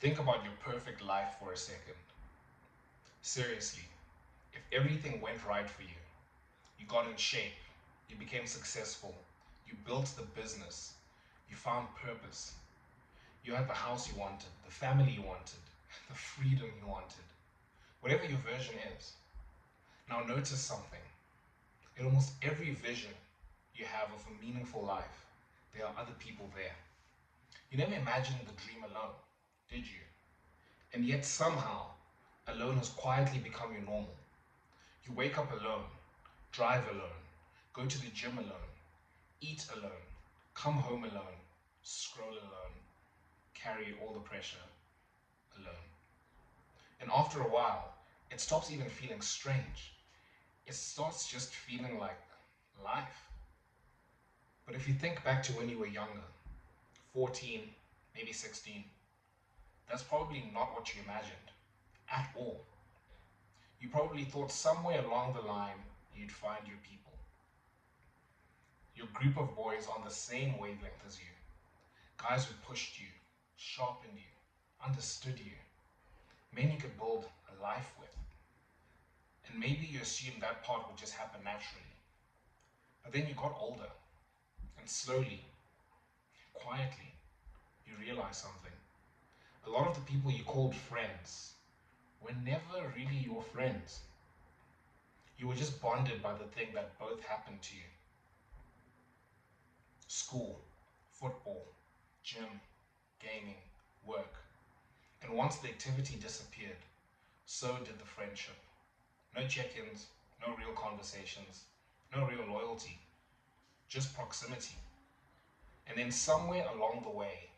Think about your perfect life for a second. Seriously, if everything went right for you, you got in shape, you became successful, you built the business, you found purpose, you had the house you wanted, the family you wanted, the freedom you wanted, whatever your version is. Now notice something. In almost every vision you have of a meaningful life, there are other people there. You never imagined the dream alone, did you? And yet somehow, alone has quietly become your normal. You wake up alone, drive alone, go to the gym alone, eat alone, come home alone, scroll alone, carry all the pressure alone. And after a while, it stops even feeling strange. It starts just feeling like life. But if you think back to when you were younger, 14, maybe 16, that's probably not what you imagined at all. You probably thought somewhere along the line you'd find your people, your group of boys on the same wavelength as you, guys who pushed you, sharpened you, understood you, men you could build a life with. And maybe you assumed that part would just happen naturally. But then you got older, and slowly, quietly, you realized something. A lot of the people you called friends were never really your friends. You were just bonded by the thing that both happened to you: school, football, gym, gaming, work. And once the activity disappeared, so did the friendship. No check ins, no real conversations, no real loyalty, just proximity. And then somewhere along the way,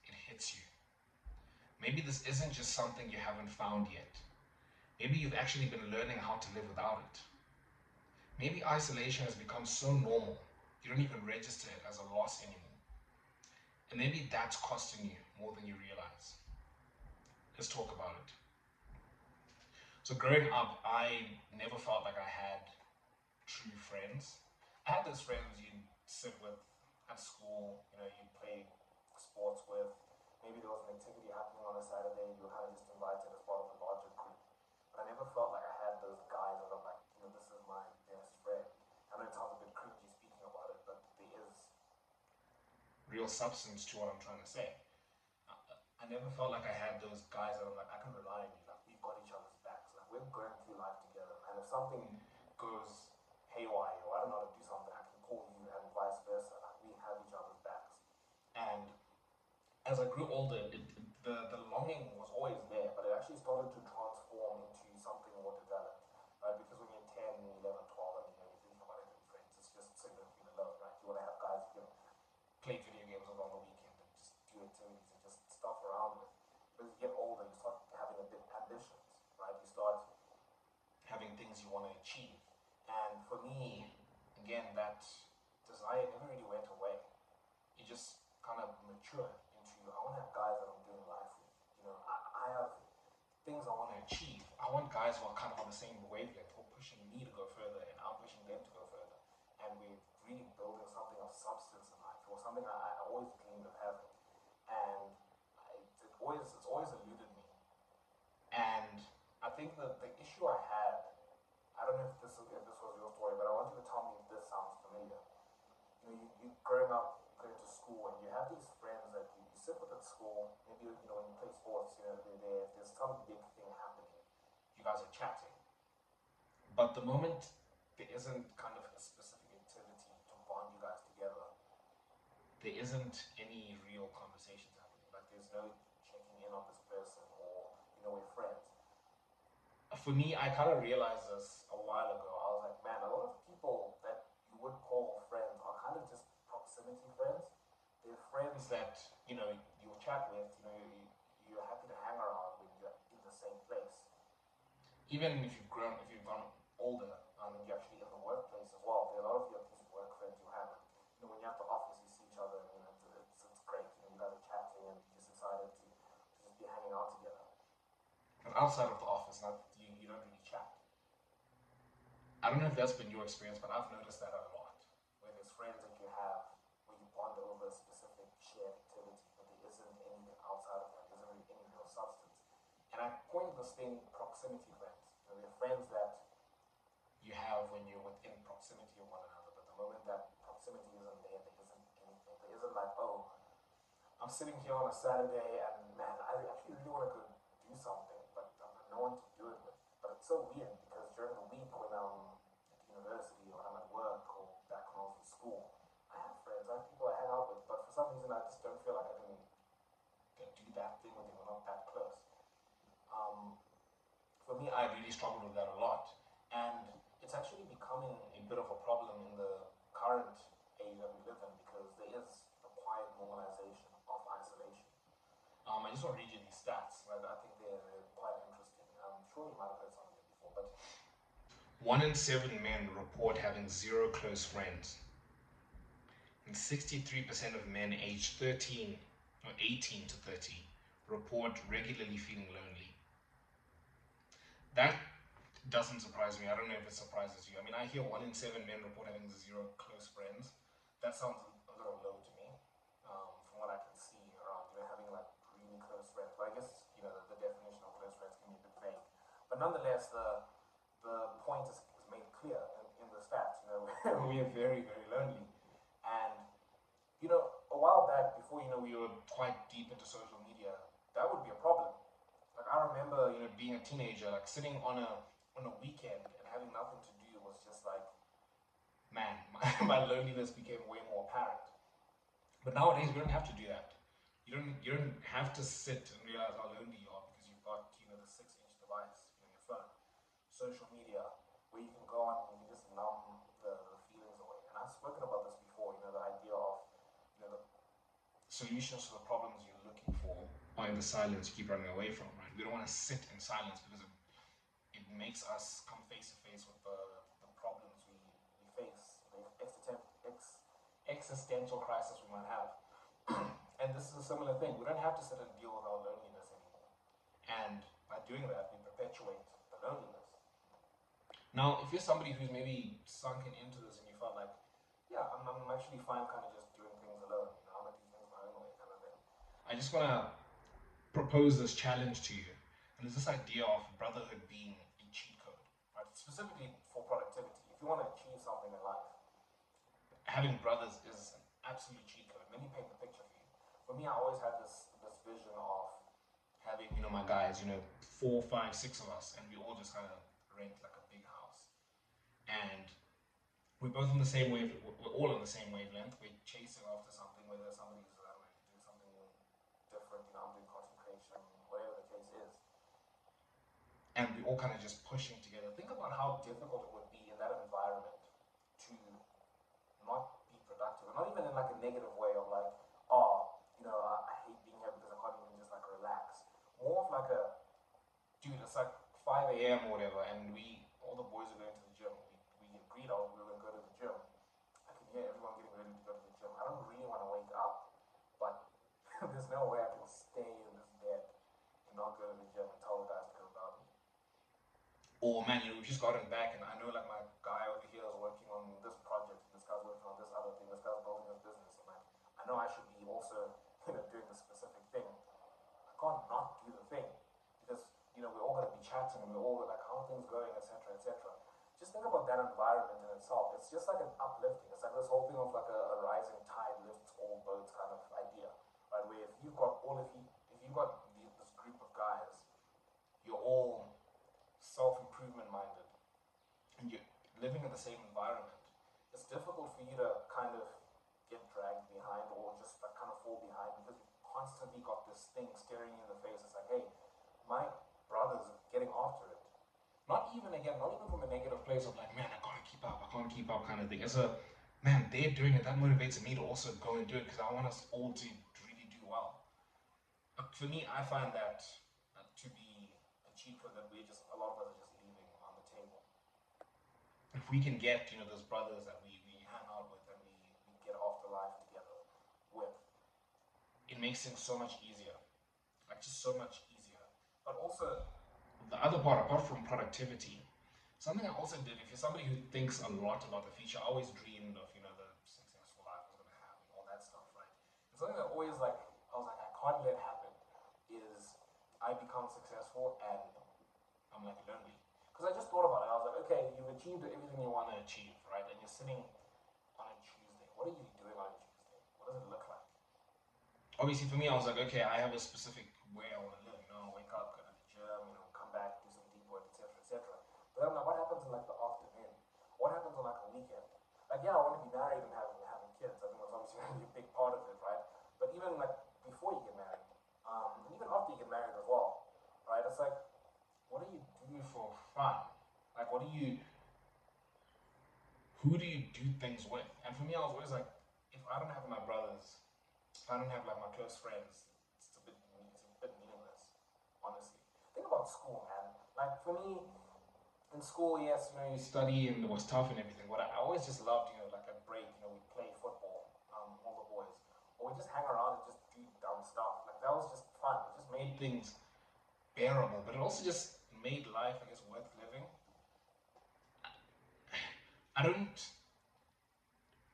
it hits you. Maybe this isn't just something you haven't found yet. Maybe you've actually been learning how to live without it. Maybe isolation has become so normal, you don't even register it as a loss anymore. And maybe that's costing you more than you realize. Let's talk about it. So growing up, I never felt like I had true friends. I had those friends you'd sit with at school, you play sports with. Maybe there was an activity happening on a Saturday, you were kind of just invited as part of a larger group. But I never felt like I had those guys that are like, this is my best friend. I know it sounds a bit cringy speaking about it, but there is real substance to what I'm trying to say. I never felt like I had those guys that I'm like, I can rely on you, like we've got each other's backs, like we're going through life together. And if something goes haywire or I don't know how to do something, I can call you and vice versa. Like we have each other's backs. And as I grew older, the longing was always there, but it actually started to transform into something more developed, right? Because when you're 10, 11, 12, and you're thinking about it with friends, it's just so you don't feel alone, right? You want to have guys you can play video games with on the weekend and just do activities and just stuff around with. But as you get older, you start having a bit ambitions, right? You start having things you want to achieve. And for me, again, that desire never really went away. It just kind of matured into I want to have guys that I'm doing life with. I have things I want to achieve. I want guys who are kind of on the same wavelength, who are pushing me to go further and I'm pushing them to go further. And we're really building something of substance in life. It was something I always dreamed of having. And it's always eluded me. And I think that the issue I had, I don't know if this was your story, but I want you to tell me if this sounds familiar. You growing up, going to school, and you have these friends that you sit with at school. Maybe when you play sports, there's some big thing happening. You guys are chatting, but the moment there isn't kind of a specific activity to bond you guys together, there isn't any real conversations happening. Like there's no checking in on this person, or we're friends. For me, I kind of realized this a while ago. I was like, man, a lot of people that you would call friends are kind of just proximity friends. They're friends that you chat with. You're happy to hang around when you're in the same place. Even if you've gone older, and you're actually in the workplace as well. There are a lot of these work friends you have. When you're at the office, you see each other. It's great. You guys are chatting, and you're just excited to just be hanging out together. But outside of the office, you don't really chat. I don't know if that's been your experience, but I've noticed that a lot. Where there's friends that you have, where you bond over a specific shared activity, but there isn't anything outside of that. There isn't really any proximity friends. They're friends that you have when you're within proximity of one another. But the moment that proximity isn't there, there isn't anything. There isn't like, oh, I'm sitting here on a Saturday and man, I actually really want to go do something, but I've got no one to do it with. But it's so weird because during the week when I'm at university or I'm at work or back when I was in school, I have friends, I have people I hang out with, but for some reason I just don't feel like I can do that thing with them. We're not that close. Um, for me, I really struggled with that a lot, and it's actually becoming a bit of a problem in the current age that we live in because there is a quiet normalization of isolation. I just want to read you these stats. Right? I think they're quite interesting. I'm sure you might have heard some of them before, but 1 in 7 men report having zero close friends, and 63% of men aged 13 or 18 to 30 report regularly feeling lonely. That doesn't surprise me. I don't know if it surprises you. I mean, I hear 1 in 7 men report having zero close friends. That sounds a little low to me, from what I can see around. Having like really close friends. But I guess the definition of close friends can be a bit vague. But nonetheless, the point is made clear in the stats. We are very very lonely, and a while back, before we were quite deep into social media, that would be a problem. Like I remember, being a teenager, like sitting on a weekend and having nothing to do was just like, man, my loneliness became way more apparent. But nowadays, we don't have to do that. You don't have to sit and realize how lonely you are because you've got the 6-inch device, your phone, social media, where you can go on and you can just numb the feelings away. And I've spoken about this before. The idea of the solutions to the problems you're looking for are in the silence you keep running away from. Right? We don't want to sit in silence because it makes us come face to face with the problems we face, the existential crisis we might have. And this is a similar thing. We don't have to sit and deal with our loneliness anymore. And by doing that, we perpetuate the loneliness. Now, if you're somebody who's maybe sunken into this and you felt like, yeah, I'm actually fine kind of just doing things alone. I'm going to do things my own way kind of thing. I just want to propose this challenge to you. And it's this idea of brotherhood being a cheat code, right? Specifically for productivity. If you want to achieve something in life, having brothers is an absolute cheat code. Let me paint the picture for you. For me, I always had this vision of having, my guys, 4, 5, 6 of us, and we all just kind of rent like a big house. And we're both on the same wave. We're all on the same wavelength. We're chasing after something, whether somebody's doing something different. I'm doing content creation, whatever the case is. And we're all kind of just pushing together. Think about how difficult it would be in that environment to not be productive, and not even in like a negative way of like, oh, I hate being here because I can't even just like relax. More of like a, dude, it's like 5 a.m. or whatever, and all the boys are going to the gym. We agreed on we were going to go to the gym. I can hear everyone getting ready to go to the gym. I don't really want to wake up, but there's no way I can stay in this bed and not go to the gym and tell the guys to come about me. Or man, we've just gotten back, and I know like my guy over here is working on this project, this guy's working on this other thing, this guy's building his business, and like I know I should be also doing the specific thing. I can't not do the thing because we're all going to be chatting and we're all like how are things going, etc., etc. Just think about that environment in itself. It's just like an uplifting. It's like this whole thing of like a rising tide lifts all boats kind of idea, right? Where if you've got this group of guys, you're all self-improvement minded, and you're living in the same environment. It's difficult for you to kind of get dragged behind or just like kind of fall behind because you've constantly got this thing staring you in the face. It's like, hey, my brother's getting after it. Not even from a negative place of like, man, I can't keep up kind of thing. It's a, man, they're doing it, that motivates me to also go and do it because I want us all to really do well. For me, I find that to be a cheat code that a lot of us are just leaving on the table. If we can get, those brothers that we hang out with and we get after life together with, it makes things so much easier. Like just so much easier. But also, the other part, apart from productivity, something I also did, if you're somebody who thinks a lot about the future, I always dreamed of, the successful life I was going to have and all that stuff, right? And something that always I can't let happen is I become successful and I'm like lonely. Because I just thought about it. I was like, okay, you've achieved everything you want to achieve, right? And you're sitting on a Tuesday. What are you doing on a Tuesday? What does it look like? Obviously, for me, I was like, okay, I have a specific way I want to live. Wake up, go to the gym, come back, do some deep work, etc., etc. But I'm like, what happens in like the afternoon? What happens on like a weekend? Like, yeah, I want to be married and having kids. I think that's obviously going to be a big part of it, right? But even like before you get married, and even after you get married as well, right? It's like, what do you do for fun? Like, who do you do things with? And for me, I was always like, if I don't have my brothers, if I don't have like my close friends, it's a bit meaningless, honestly. Think about school, man. Like for me, in school, yes, you study and it was tough and everything. But I always just loved, like at break, we play football, all the boys, or we just hang around and just do dumb stuff. Like that was just fun. It just made things bearable, but it also just made life, I guess, worth living. I don't.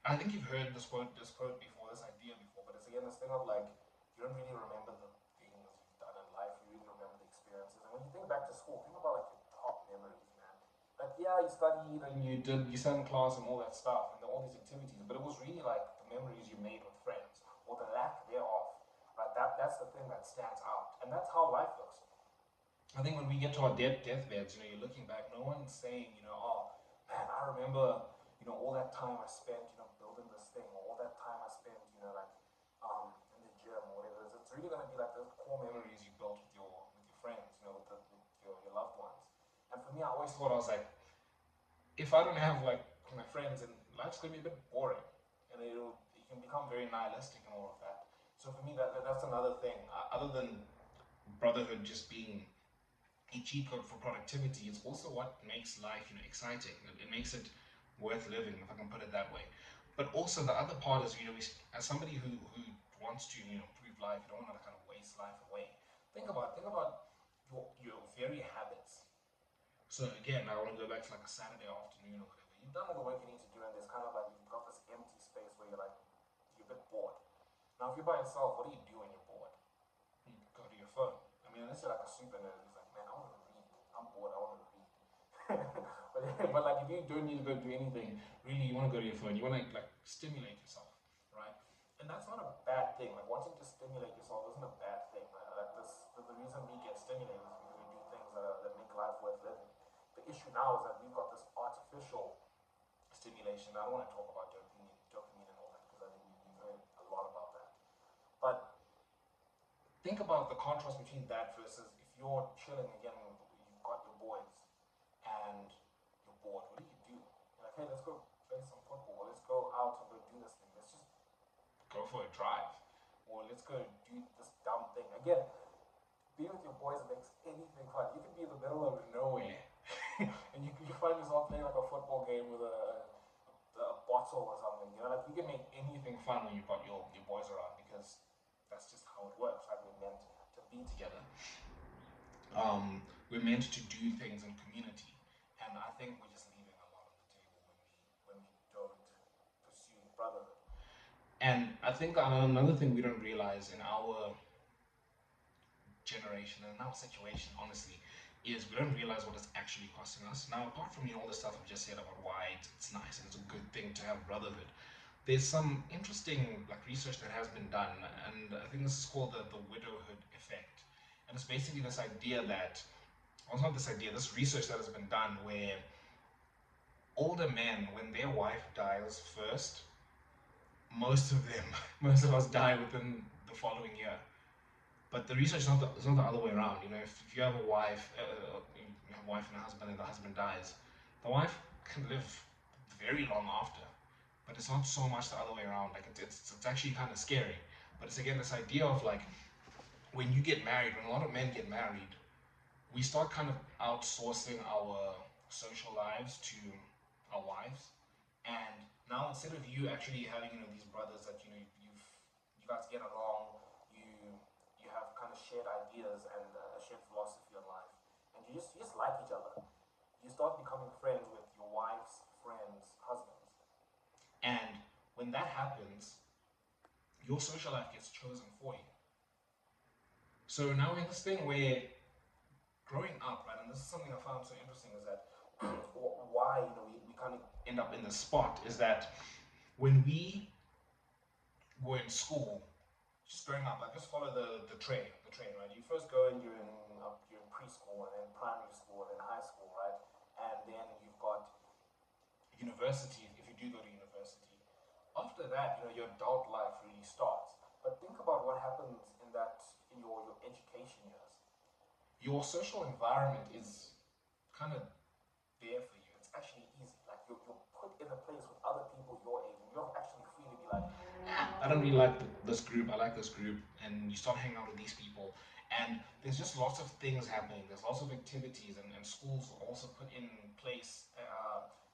I think you've heard this quote before, this idea before, but it's again this thing of like you don't really remember the things you've done in life. You really remember the experiences. And when you think back to school, think about like your top memories, man. Like yeah, you studied and you sat in class and all that stuff and all these activities, but it was really like the memories you made with friends or the lack thereof. Right, that's the thing that stands out, and that's how life looks. I think when we get to our deathbeds, you're looking back, no one's saying, oh man, I remember, all that time I spent, building this thing, or all that time I spent, like, in the gym or whatever it is. It's really gonna be like those core memories you built with your friends, with your loved ones. And for me, I always thought I was like, if I don't have like my friends, and life's gonna be a bit boring, and it can become very nihilistic and all of that. So for me, that's another thing. Other than brotherhood just being a cheat code for productivity, it's also what makes life, exciting. It makes it worth living, if I can put it that way. But also the other part is, as somebody who wants to, improve life, you don't want to kind of waste life away. Think about your very habits. So again, I want to go back to like a Saturday afternoon or whatever. You've done all the work you need to do, and there's kind of like you've got this empty space where you're a bit bored. Now, if you're by yourself, what do you do when you're bored? You go to your phone. I mean, unless you're like a super nerd, it's like, man, I want to read. I'm bored. I want to read. but like, if you don't need to go do anything, really, you want to go to your phone. You want to like stimulate yourself, right? And that's not a bad thing. Like wanting to stimulate yourself isn't a bad thing. Like the reason we get stimulated is because we do things that make life worth living. The issue now is that we've got this artificial stimulation. I don't want to talk about dopamine and all that because I think we've heard a lot about that. But think about the contrast between that versus if you're chilling again, you've got your boys and you're bored. What do? You're like, hey, let's go play some football. Let's go out and go do this thing. Let's just go for a drive. Or let's go do this dumb thing. Again, being with your boys makes anything fun. You could be in the middle of nowhere and you find yourself playing like a football game with a bottle or something. Like you can make anything fun when you've got your boys around because that's just how it works. Right? We're meant to be together. We're meant to do things in community, and I think we're just leaving a lot on the table when we don't pursue brotherhood. And I think another thing we don't realize in our generation and in our situation, honestly, is we don't realize what it's actually costing us. Now, apart from all the stuff I've just said about why it's nice and it's a good thing to have brotherhood, there's some interesting like research that has been done, and I think this is called the widowhood effect. And it's basically this idea that, well, it's not this idea, this research that has been done where older men, when their wife dies first, most of them, most of us die within the following year. But the research is not the other way around. If you have a wife, you have a wife and a husband, and the husband dies, the wife can live very long after. But it's not so much the other way around. Like it's actually kind of scary. But it's again this idea of like when you get married, when a lot of men get married, we start kind of outsourcing our social lives to our wives. And now instead of you actually having these brothers that you guys get along, you have kind of shared ideas and a shared philosophy on life, and you just like each other. You start becoming friends with your wife's friends' husbands, and when that happens, your social life gets chosen for you. So now we're in this thing where growing up, right, and this is something I found so interesting, is that why we kind of end up in this spot is that when we were in school, just growing up, like just follow the train, right? You first go in, you're in preschool, and then primary school, and then high school, right? And then you've got university if you do go to university. After that, your adult life really starts. But think about what happens in your education years. Your social environment is kind of there for you. It's actually easy. Like you're put in a place with other people your age, and you're actually free to be like, I don't really like this group. I like this group, and you start hanging out with these people, and there's just lots of things happening. There's lots of activities, and schools also put in place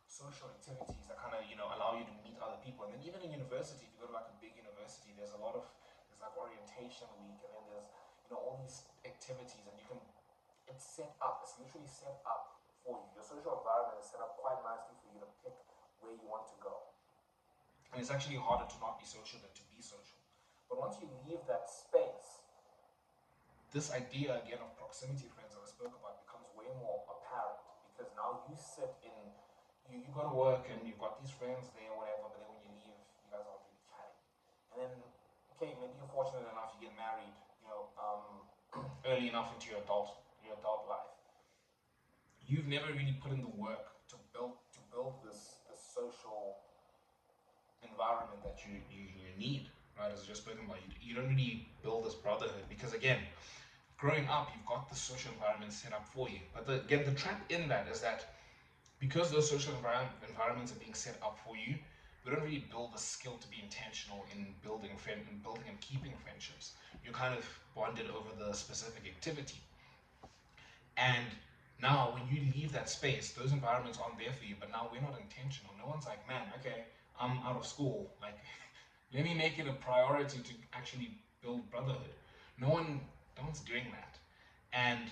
social activities that kind of allow you to meet other people. And then even in university, if you go to like a big university, there's like orientation week, and then there's all these activities, and it's set up. It's literally set up for you. Your social environment is set up quite nicely for you to pick where you want to go. And it's actually harder to not be social than to be social. But once you leave that space, this idea again of proximity friends that I spoke about becomes way more apparent, because now you go to work and you've got these friends there, whatever, but then when you leave, you guys aren't really chatting. And then, okay, maybe you're fortunate enough you get married, early enough into your adult life. You've never really put in the work to build this social environment that you need, right? As I just spoken about, you don't really build this brotherhood, because again, growing up, you've got the social environment set up for you. But again, the trap in that is that because those social environments are being set up for you, we don't really build the skill to be intentional in building and keeping friendships. You're kind of bonded over the specific activity. And now when you leave that space, those environments aren't there for you, but now we're not intentional. No one's like, man, okay, I'm out of school. Like, let me make it a priority to actually build brotherhood. No one's doing that. And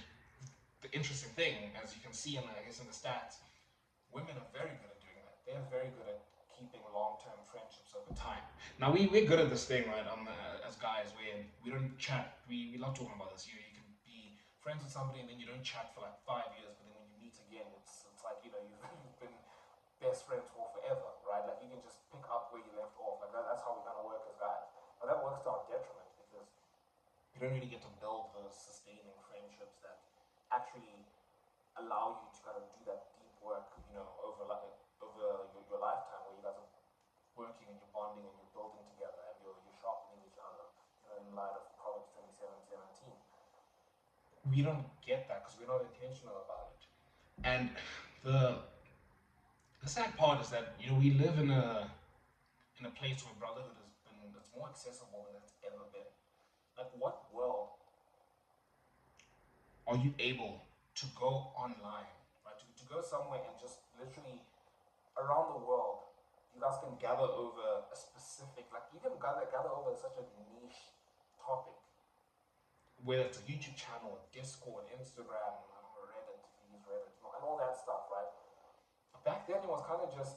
the interesting thing, as you can see in the stats, women are very good at doing that. They're very good at keeping long-term friendships over time. Now we're good at this thing, right? As guys, we don't chat. We love talking about this. You can be friends with somebody and then you don't chat for like 5 years, but then when you meet again, it's like you've been best friends for forever, right? Like you can just pick up where you left off. Like that's how we kind of work as guys. But that works to our detriment, because you don't really get to build those sustaining friendships that actually allow you to kind of do that deep work, over your lifetime, where you guys are working and you're bonding and you're building together and you're sharpening each other, in light of Proverbs 27:17. We don't get that because we're not intentional about it. And the sad part is that we live in a place where brotherhood it's more accessible than it's ever been. Like, what world are you able to go online, right? To go somewhere and just literally around the world, you guys can gather over a specific, like you can gather over such a niche topic, whether it's a YouTube channel, Discord, Instagram, or Reddit, if you use Reddit, and all that stuff, right? Back then, it was kind of just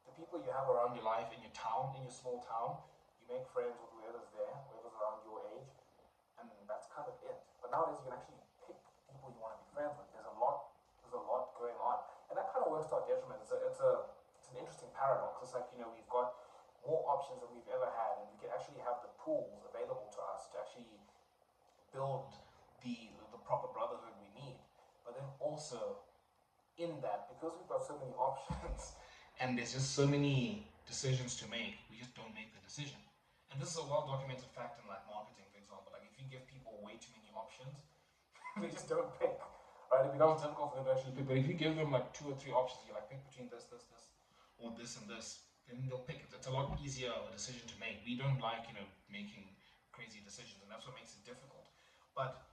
the people you have around your life, in your town, in your small town. You make friends with whoever's there, whoever's around your age, and that's kind of it. But nowadays, you can actually pick people you want to be friends with. There's a lot going on, and that kind of works to our detriment. It's an interesting paradox. It's like we've got more options than we've ever had, and we can actually have the tools available to us to actually build the proper brotherhood we need. But then also in that, because we've got so many options and there's just so many decisions to make, we just don't make the decision. And this is a well-documented fact in like marketing, for example. Like if you give people way too many options, they just don't pick. Right? It becomes difficult for them to actually pick. But if you give them like 2 or 3 options, you're like, pick between this, or this and this, then they'll pick it. It's a lot easier a decision to make. We don't like, making crazy decisions, and that's what makes it difficult. But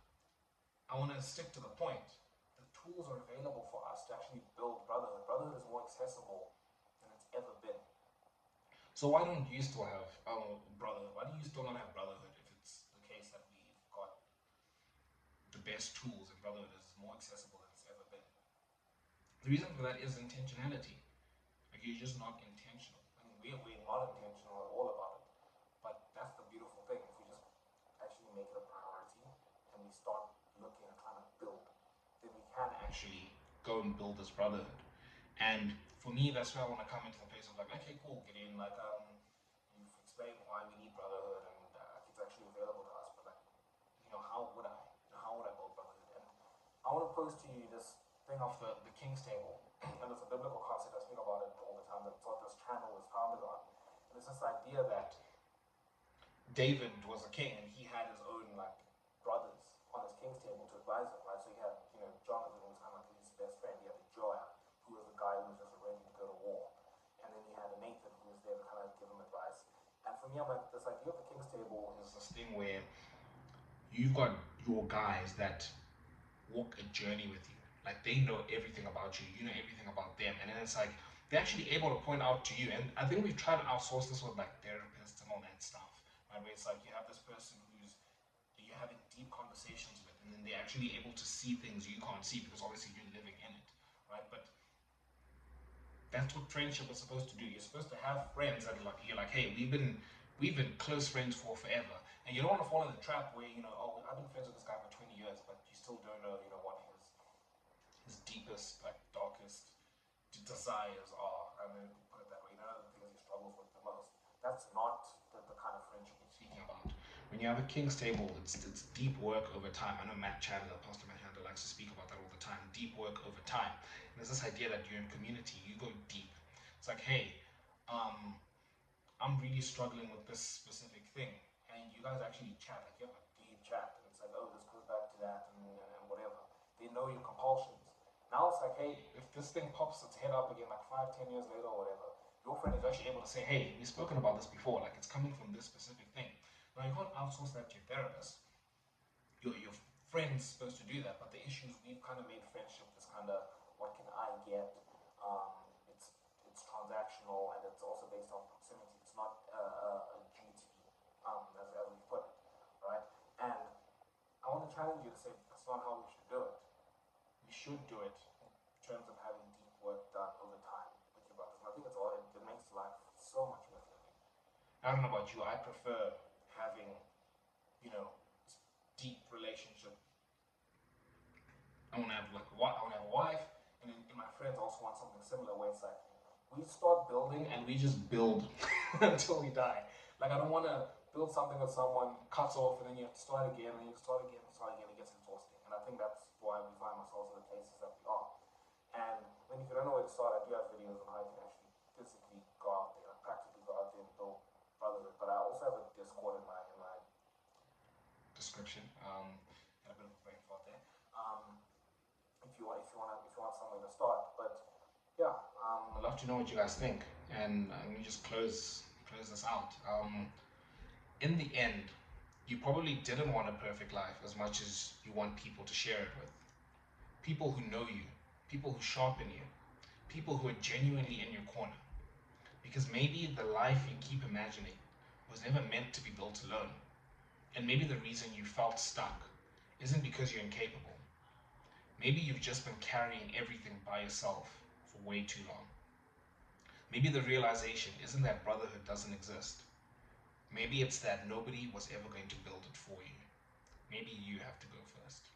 I want to stick to the point. The tools are available for us to actually build brotherhood. Brotherhood is more accessible than it's ever been. So why don't you still have brotherhood? Why do you still not have brotherhood if it's the case that we've got the best tools and brotherhood is more accessible than it's ever been? The reason for that is intentionality. Like you're just not intentional. I mean, we're not intentional at all about it. But that's the beautiful thing. If we just actually make it a priority and we start looking and trying to build, then actually go and build this brotherhood. And for me, that's where I want to come into the place of like, okay, cool, Gideon, like, you've explained why we need brotherhood and it's actually available to us, but like, how would I? How would I build brotherhood? And I want to pose to you this thing of the King's Table, and it's a biblical concept. I speak about it all the time. That's what this channel was founded on. And it's this idea that David was a king, and he had his own like brothers on his King's Table to advise him, right? So he had, Jonathan was kind of like his best friend. He had the Joab, who was the guy who was just ready to go to war, and then he had a Nathan who was there to kind of give him advice. And for me, I'm like, this idea of the King's Table is this thing where you've got your guys that walk a journey with you. Like they know everything about you, you know everything about them, and then it's like they're actually able to point out to you. And I think we've tried to outsource this with like therapists and all that stuff, right? Where it's like you have this person who's you're having deep conversations with, and then they're actually able to see things you can't see because obviously you're living in it, right? But that's what friendship is supposed to do. You're supposed to have friends that like you're like, hey, we've been close friends for forever, and you don't want to fall in the trap where oh, I've been friends with this guy for 20 years, but you still don't know what his deepest, like darkest desires are. I mean, put it that way. You know the things he struggles with the most. That's not the kind of friendship we're speaking about. When you have a King's Table, it's deep work over time. I know Pastor Matt Chandler likes to speak about that all the time. Deep work over time. And there's this idea that you're in community, you go deep. It's like, hey, I'm really struggling with this specific thing, and you guys actually chat, like you have a deep chat, and it's like, oh, this goes back to that, and whatever. They know your compulsions. Now it's like, hey, if this thing pops its head up again, like 5, 10 years later or whatever, your friend is actually able to say, hey, we've spoken about this before, like it's coming from this specific thing. Now you can't outsource that to your therapist. Your friend's supposed to do that, but the issue is we've kind of made friendship this kind of what can I get? It's transactional, and it's also based on proximity. It's not a duty, as we put it, right? And I want to challenge you to say that's not how we should do it. We should do it in terms of having deep work done over time with your brothers. And I think it makes life so much worth living. I don't know about you. I prefer having, this deep relationship. I want to have a wife, and my friends also want something similar where it's like we start building and we just build until we die. Like I don't want to build something with someone, cuts off, and then you have to start again, and you start again, and start again. It gets exhausting, and I think that's why we find ourselves in the places that we are. And if you don't know where to start, I do have videos on how you can actually physically go out there, like practically go out there and build brotherhood. But I also have a Discord in my description. Got a bit of a brain fart there. If you want somewhere to start, but yeah, I'd love to know what you guys think, and let me just close this out. In the end, you probably didn't want a perfect life as much as you want people to share it with. People who know you, people who sharpen you, people who are genuinely in your corner. Because maybe the life you keep imagining was never meant to be built alone. And maybe the reason you felt stuck isn't because you're incapable. Maybe you've just been carrying everything by yourself for way too long. Maybe the realization isn't that brotherhood doesn't exist. Maybe it's that nobody was ever going to build it for you. Maybe you have to go first.